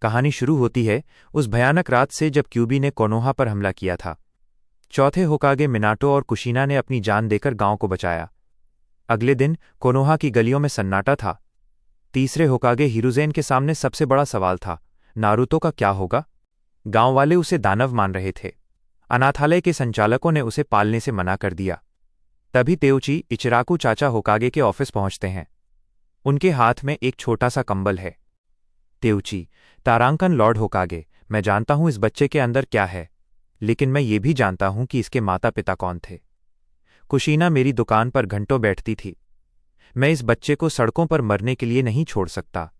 कहानी शुरू होती है उस भयानक रात से जब क्यूबी ने कोनोहा पर हमला किया था। चौथे होकागे मिनाटो और कुशीना ने अपनी जान देकर गांव को बचाया। अगले दिन कोनोहा की गलियों में सन्नाटा था। तीसरे होकागे हिरुज़ेन के सामने सबसे बड़ा सवाल था, नारुतो का क्या होगा? गांव वाले उसे दानव मान रहे थे। अनाथालय के संचालकों ने उसे पालने से मना कर दिया। तभी तेउची इचिराकु चाचा होकागे के ऑफिस पहुंचते हैं। उनके हाथ में एक छोटा सा कंबल है। तेउची, तारांकन लॉर्ड होकागे, मैं जानता हूं इस बच्चे के अंदर क्या है, लेकिन मैं ये भी जानता हूं कि इसके माता पिता कौन थे। कुशीना मेरी दुकान पर घंटों बैठती थी। मैं इस बच्चे को सड़कों पर मरने के लिए नहीं छोड़ सकता।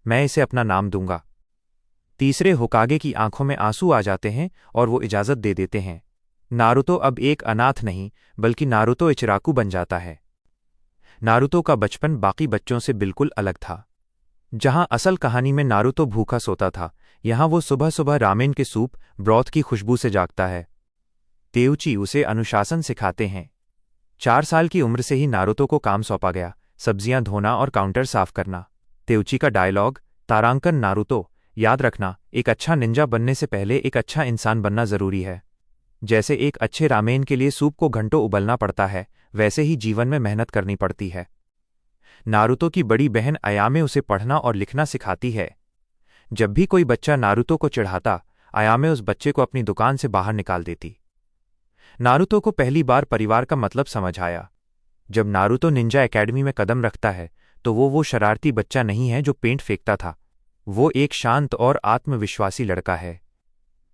मैं इसे अपना नाम दूंगा। तीसरे होकागे की आंखों में आंसू आ जाते हैं और वो इजाजत दे देते हैं। नारुतो अब एक अनाथ नहीं बल्कि नारुतो इचिराकु बन जाता है। नारुतो का बचपन बाकी बच्चों से बिल्कुल अलग था। जहां असल कहानी में नारुतो भूखा सोता था, यहां वो सुबह सुबह रामेन के सूप ब्रॉथ की खुशबू से जागता है। तेउची उसे अनुशासन सिखाते हैं। 4 साल की उम्र से ही नारुतो को काम सौंपा गया, सब्जियां धोना और काउंटर साफ करना। तेउची का डायलॉग, तारांकन नारुतो, याद रखना, एक अच्छा निंजा बनने से पहले एक अच्छा इंसान बनना जरूरी है। जैसे एक अच्छे रामेन के लिए सूप को घंटों उबलना पड़ता है, वैसे ही जीवन में मेहनत करनी पड़ती है। नारुतो की बड़ी बहन अयामे उसे पढ़ना और लिखना सिखाती है। जब भी कोई बच्चा नारुतो को चिढ़ाता, अयामे उस बच्चे को अपनी दुकान से बाहर निकाल देती। नारुतो को पहली बार परिवार का मतलब समझ आया। जब नारुतो निंजा एकेडमी में कदम रखता है तो वो शरारती बच्चा नहीं है जो पेंट फेंकता था। वो एक शांत और आत्मविश्वासी लड़का है।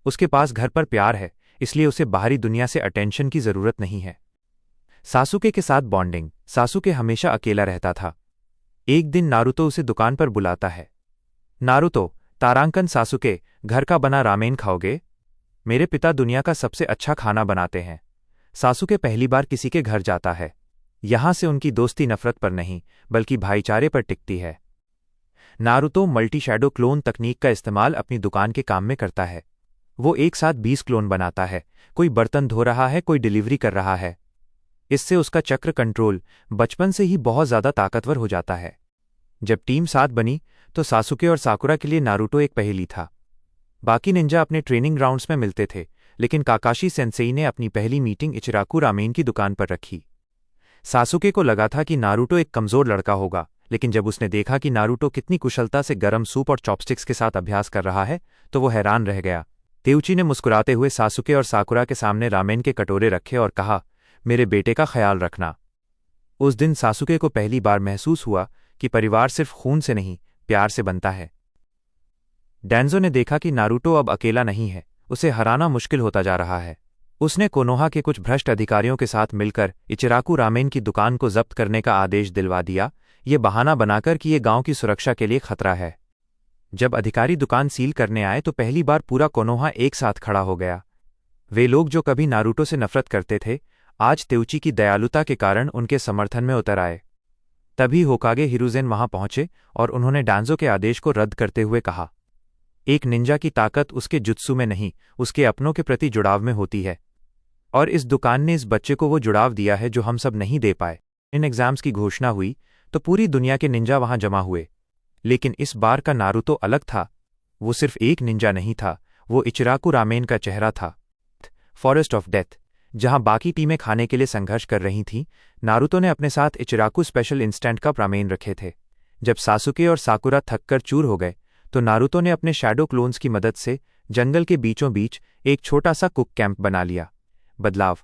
उसके पास घर पर प्यार है, इसलिए उसे बाहरी दुनिया से अटेंशन की जरूरत नहीं है। सासुके के साथ बॉन्डिंग। सासुके हमेशा अकेला रहता था। एक दिन नारुतो उसे दुकान पर बुलाता है। नारुतो, तारांकन सासुके, घर का बना रामेन खाओगे? मेरे पिता दुनिया का सबसे अच्छा खाना बनाते हैं। सासुके पहली बार किसी के घर जाता है। यहां से उनकी दोस्ती नफरत पर नहीं बल्कि भाईचारे पर टिकती है। नारुतो मल्टी शैडो क्लोन तकनीक का इस्तेमाल अपनी दुकान के काम में करता है। वो एक साथ 20 क्लोन बनाता है। कोई बर्तन धो रहा है, कोई डिलीवरी कर रहा है। इससे उसका चक्र कंट्रोल बचपन से ही बहुत ज्यादा ताकतवर हो जाता है। जब टीम साथ बनी तो सासुके और साकुरा के लिए नारुतो एक पहेली था। बाकी निंजा अपने ट्रेनिंग ग्राउंड्स में मिलते थे, लेकिन काकाशी सेंसेई ने अपनी पहली मीटिंग इचिराकु रामेन की दुकान पर रखी। सासुके को लगा था कि नारुतो एक कमजोर लड़का होगा, लेकिन जब उसने देखा कि नारुतो कितनी कुशलता से गरम सूप और चॉपस्टिक्स के साथ अभ्यास कर रहा है तो वो हैरान रह गया। तेउची ने मुस्कुराते हुए सासुके और साकुरा के सामने रामेन के कटोरे रखे और कहा, मेरे बेटे का ख्याल रखना। उस दिन सासुके को पहली बार महसूस हुआ कि परिवार सिर्फ खून से नहीं, प्यार से बनता है। डैंजो ने देखा कि नारुतो अब अकेला नहीं है, उसे हराना मुश्किल होता जा रहा है। उसने कोनोहा के कुछ भ्रष्ट अधिकारियों के साथ मिलकर इचिराकु रामेन की दुकान को जब्त करने का आदेश दिलवा दिया, ये बहाना बनाकर कि ये गांव की सुरक्षा के लिए खतरा है। जब अधिकारी दुकान सील करने आए तो पहली बार पूरा कोनोहा एक साथ खड़ा हो गया। वे लोग जो कभी नारुतो से नफरत करते थे, आज तेउची की दयालुता के कारण उनके समर्थन में उतर आए। तभी होकागे हिरुज़ेन वहां पहुंचे और उन्होंने डांजो के आदेश को रद्द करते हुए कहा, एक निंजा की ताकत उसके जुत्सु में नहीं, उसके अपनों के प्रति जुड़ाव में होती है। और इस दुकान ने इस बच्चे को वो जुड़ाव दिया है जो हम सब नहीं दे पाए। इन एग्जाम्स की घोषणा हुई तो पूरी दुनिया के निंजा वहां जमा हुए, लेकिन इस बार का नारुतो अलग था। वो सिर्फ एक निंजा नहीं था, वो इचिराकु रामेन का चेहरा था। Forest of death. जहां बाकी टीमें खाने के लिए संघर्ष कर रही थीं, नारुतो ने अपने साथ इचिराकु स्पेशल इंस्टेंट कप रामेन रखे थे। जब सासुके और साकुरा थककर चूर हो गए तो नारुतो ने अपने शैडो क्लोन्स की मदद से जंगल के बीचों बीच एक छोटा सा कुक कैंप बना लिया। बदलाव,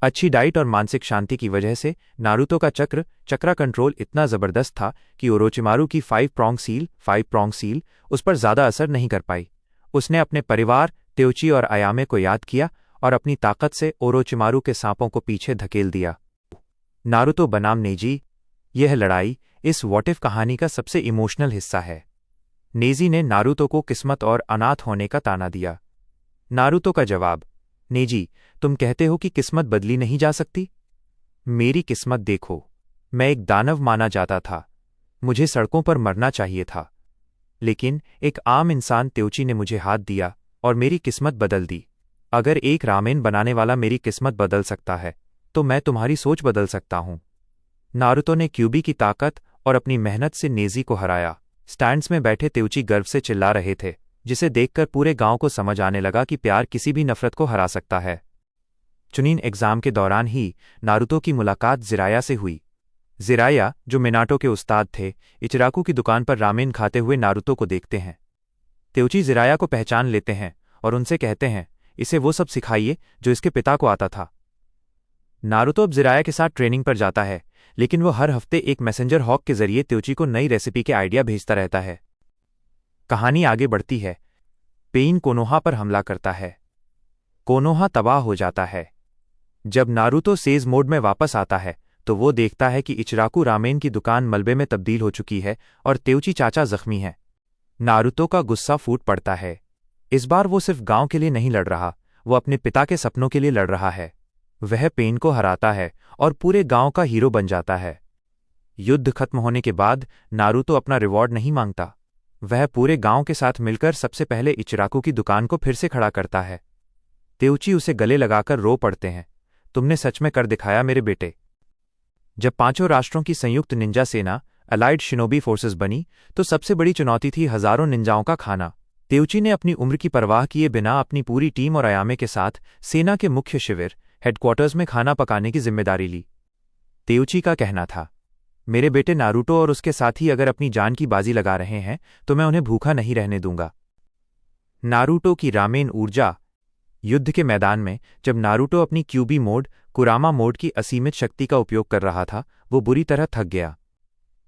अच्छी डाइट और मानसिक शांति की वजह से नारुतो का चक्रा कंट्रोल इतना जबरदस्त था कि ओरोचिमारू की 5 प्रॉन्ग सील उस पर ज्यादा असर नहीं कर पाई। उसने अपने परिवार तेउची और अयामे को याद किया और अपनी ताकत से ओरोचिमारू के सांपों को पीछे धकेल दिया। नारुतो बनाम नेजी। यह लड़ाई इस वॉट इफ कहानी का सबसे इमोशनल हिस्सा है। नेजी ने नारुतो को किस्मत और अनाथ होने का ताना दिया। नारुतो का जवाब, नेजी, तुम कहते हो कि किस्मत बदली नहीं जा सकती? मेरी किस्मत देखो, मैं एक दानव माना जाता था। मुझे सड़कों पर मरना चाहिए था, लेकिन एक आम इंसान तेउची ने मुझे हाथ दिया और मेरी किस्मत बदल दी। अगर एक रामेन बनाने वाला मेरी किस्मत बदल सकता है तो मैं तुम्हारी सोच बदल सकता हूं। नारुतो ने क्यूबी की ताकत और अपनी मेहनत से नेजी को हराया। स्टैंड्स में बैठे तेउची गर्व से चिल्ला रहे थे, जिसे देखकर पूरे गांव को समझ आने लगा कि प्यार किसी भी नफरत को हरा सकता है। चुनिन एग्जाम के दौरान ही नारुतो की मुलाकात जिराया से हुई। जिराया, जो मिनाटो के उस्ताद थे, इचिराकू की दुकान पर रामेन खाते हुए नारुतो को देखते हैं। तेउची जिराया को पहचान लेते हैं और उनसे कहते हैं, इसे वो सब सिखाइए जो इसके पिता को आता था। नारुतो अब जिराया के साथ ट्रेनिंग पर जाता है, लेकिन वो हर हफ्ते एक मैसेंजर हॉक के जरिए तेउची को नई रेसिपी के आइडिया भेजता रहता है। कहानी आगे बढ़ती है। पेइन कोनोहा पर हमला करता है। कोनोहा तबाह हो जाता है। जब नारुतो सेज मोड में वापस आता है तो वो देखता है कि इचिराकू रामेन की दुकान मलबे में तब्दील हो चुकी है और तेउची चाचा जख्मी है। नारुतो का गुस्सा फूट पड़ता है। इस बार वो सिर्फ गांव के लिए नहीं लड़ रहा, वो अपने पिता के सपनों के लिए लड़ रहा है। वह पेन को हराता है और पूरे गांव का हीरो बन जाता है। युद्ध खत्म होने के बाद नारुतो अपना रिवॉर्ड नहीं मांगता। वह पूरे गांव के साथ मिलकर सबसे पहले इचिराकू की दुकान को फिर से खड़ा करता है। तेउची उसे गले लगाकर रो पड़ते हैं, तुमने सच में कर दिखाया मेरे बेटे। जब 5 राष्ट्रों की संयुक्त निंजा सेना अलाइड शिनोबी फोर्सेस बनी तो सबसे बड़ी चुनौती थी हजारों निंजाओं का खाना। तेउची ने अपनी उम्र की परवाह किए बिना अपनी पूरी टीम और अयामे के साथ सेना के मुख्य शिविर हेडक्वार्टर्स में खाना पकाने की जिम्मेदारी ली। तेउची का कहना था, मेरे बेटे नारुतो और उसके साथी अगर अपनी जान की बाजी लगा रहे हैं तो मैं उन्हें भूखा नहीं रहने दूंगा। नारुतो की रामेन ऊर्जा। युद्ध के मैदान में जब नारुतो अपनी क्यूबी मोड कुरामा मोड की असीमित शक्ति का उपयोग कर रहा था, वो बुरी तरह थक गया।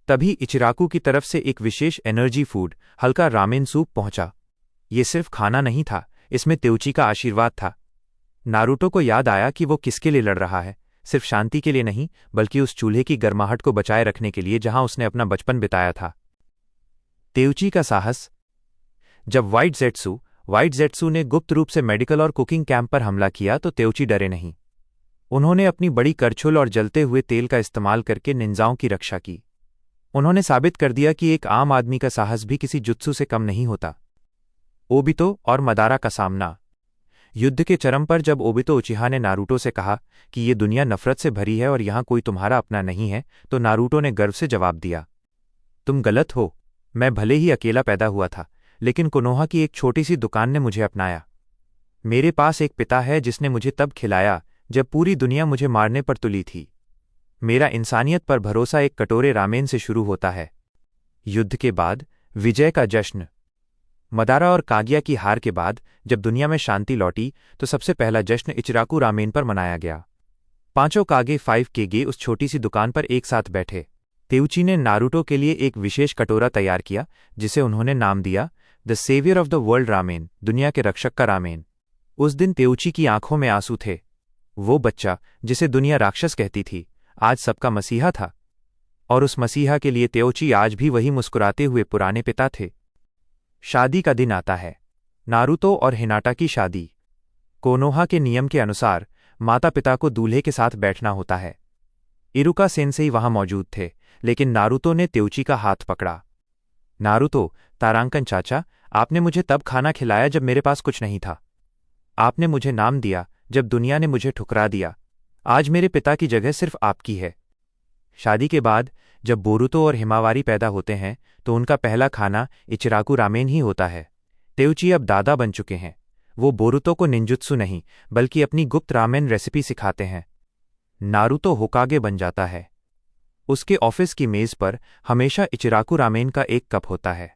तभी इचिराकू की तरफ से एक विशेष एनर्जी फूड हल्का रामेन सूप पहुंचा। ये सिर्फ खाना नहीं था, इसमें तेउची का आशीर्वाद था। नारुतो को याद आया कि वो किसके लिए लड़ रहा है, सिर्फ शांति के लिए नहीं बल्कि उस चूल्हे की गर्माहट को बचाए रखने के लिए जहां उसने अपना बचपन बिताया था। तेउची का साहस। जब व्हाइट जेट्सू ने गुप्त रूप से मेडिकल और कुकिंग कैंप पर हमला किया तो तेउची डरे नहीं। उन्होंने अपनी बड़ी करछुल और जलते हुए तेल का इस्तेमाल करके निंजाओं की रक्षा की। उन्होंने साबित कर दिया कि एक आम आदमी का साहस भी किसी जुत्सु से कम नहीं होता। ओबितो और मदारा का सामना। युद्ध के चरम पर जब ओबितो उचिहा ने नारुतो से कहा कि ये दुनिया नफरत से भरी है और यहां कोई तुम्हारा अपना नहीं है, तो नारुतो ने गर्व से जवाब दिया, तुम गलत हो। मैं भले ही अकेला पैदा हुआ था, लेकिन कोनोहा की एक छोटी सी दुकान ने मुझे अपनाया। मेरे पास एक पिता है जिसने मुझे तब खिलाया जब पूरी दुनिया मुझे मारने पर तुली थी। मेरा इंसानियत पर भरोसा एक कटोरे रामेन से शुरू होता है। युद्ध के बाद विजय का जश्न। मदारा और कागिया की हार के बाद जब दुनिया में शांति लौटी तो सबसे पहला जश्न इचिराकू रामेन पर मनाया गया। 5 कागे 5 केगे उस छोटी सी दुकान पर एक साथ बैठे। तेउची ने नारुतो के लिए एक विशेष कटोरा तैयार किया जिसे उन्होंने नाम दिया the saviour of the world Ramen, दुनिया के रक्षक का रामेन। उस दिन तेउची की आंखों में आंसू थे। वो बच्चा जिसे दुनिया राक्षस कहती थी, आज सबका मसीहा था। और उस मसीहा के लिए तेउची आज भी वही मुस्कुराते हुए पुराने पिता थे। शादी का दिन आता है। नारुतो और हिनाटा की शादी। कोनोहा के नियम के अनुसार माता पिता को दूल्हे के साथ बैठना होता है। इरुका सेंसेई वहां मौजूद थे, लेकिन नारुतो ने तेउची का हाथ पकड़ा। नारुतो, तारांकन चाचा, आपने मुझे तब खाना खिलाया जब मेरे पास कुछ नहीं था। आपने मुझे नाम दिया जब दुनिया ने मुझे ठुकरा दिया। आज मेरे पिता की जगह सिर्फ आपकी है। शादी के बाद जब बोरुतो और हिमावारी पैदा होते हैं तो उनका पहला खाना इचिराकू रामेन ही होता है। तेउची अब दादा बन चुके हैं। वो बोरुतो को निंजुत्सु नहीं बल्कि अपनी गुप्त रामेन रेसिपी सिखाते हैं। नारुतो होकागे बन जाता है। उसके ऑफिस की मेज पर हमेशा इचिराकू रामेन का एक कप होता है।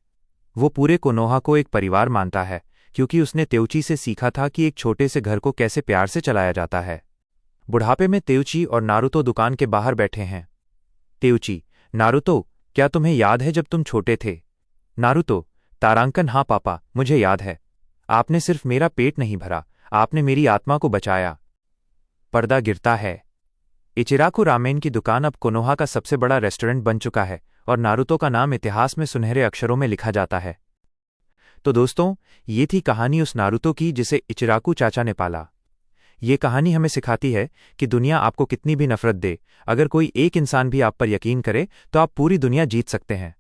वो पूरे कोनोहा को एक परिवार मानता है क्योंकि उसने तेउची से सीखा था कि एक छोटे से घर को कैसे प्यार से चलाया जाता है। बुढ़ापे में तेउची और नारुतो दुकान के बाहर बैठे हैं। तेउची, नारुतो, क्या तुम्हें याद है जब तुम छोटे थे? नारुतो, तारांकन, हाँ पापा, मुझे याद है। आपने सिर्फ मेरा पेट नहीं भरा, आपने मेरी आत्मा को बचाया। पर्दा गिरता है। इचिराकू रामेन की दुकान अब कोनोहा का सबसे बड़ा रेस्टोरेंट बन चुका है और नारुतो का नाम इतिहास में सुनहरे अक्षरों में लिखा जाता है। तो दोस्तों, ये थी कहानी उस नारुतो की जिसे इचिराकू चाचा ने पाला। ये कहानी हमें सिखाती है कि दुनिया आपको कितनी भी नफरत दे, अगर कोई एक इंसान भी आप पर यकीन करे तो आप पूरी दुनिया जीत सकते हैं।